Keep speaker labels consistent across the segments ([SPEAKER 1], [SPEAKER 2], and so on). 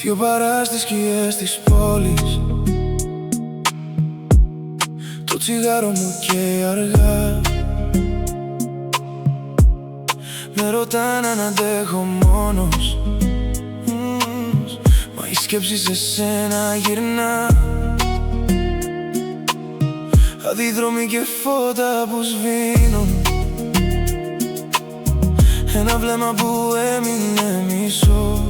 [SPEAKER 1] Δυο παρά στις σκιές της πόλης, το τσιγάρο μου καίει αργά. Με ρωτάνε αν αντέχω μόνος, μα η σκέψη σε σένα γυρνά. Αντιδρόμοι και φώτα που σβήνουν, ένα βλέμμα που έμεινε μισό.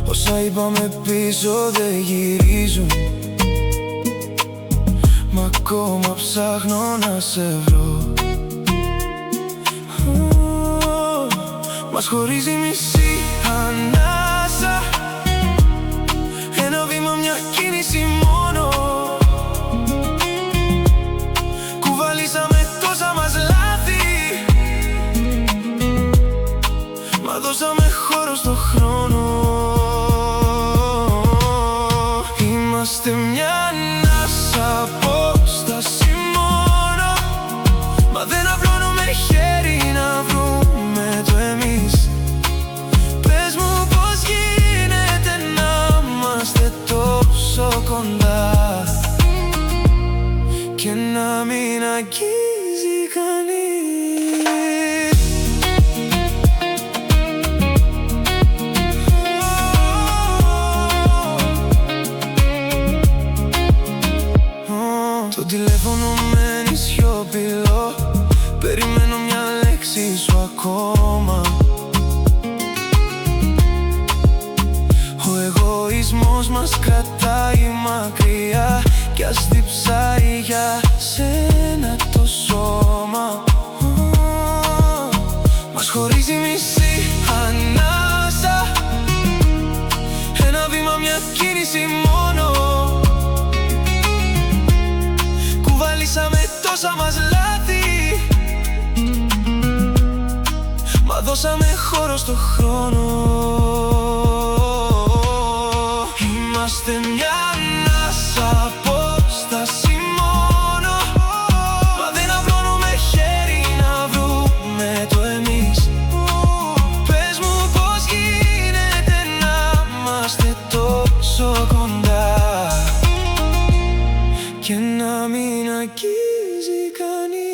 [SPEAKER 1] Όσα είπαμε πίσω δεν γυρίζουν, μα ακόμα ψάχνω να σε βρω. Μας χωρίζει μισή ανάσα, ένα βήμα, μια κίνηση μόνο. Κουβαλήσαμε τόσα μας λάθη, μα δώσαμε χώρο στο χρόνο. Είμαστε μια ανάσα απόσταση μόνο, μα δεν απλώνουμε χέρι να βρούμε το εμείς. Πες μου πως γίνεται να είμαστε τόσο κοντά και να μην αγγίζει κανείς. Το τηλέφωνο μένει σιωπηλό, περιμένω μια λέξη σου ακόμα. Ο εγωισμός μας κρατάει μακριά, κι ας διψάει για σένα το σώμα. Μας χωρίζει μισή ανάσα, ένα βήμα, μια κίνηση μόνο. Κουβαλήσαμε τόσα μας λάθη, μα δώσαμε χώρο στο χρόνο. Είμαστε μια ανάσα απόσταση μόνο, μα δεν απλώνουμε χέρι να βρούμε το εμείς. Πες μου πως γίνεται να είμαστε τόσο κοντά και να μην αγγίζει κανείς.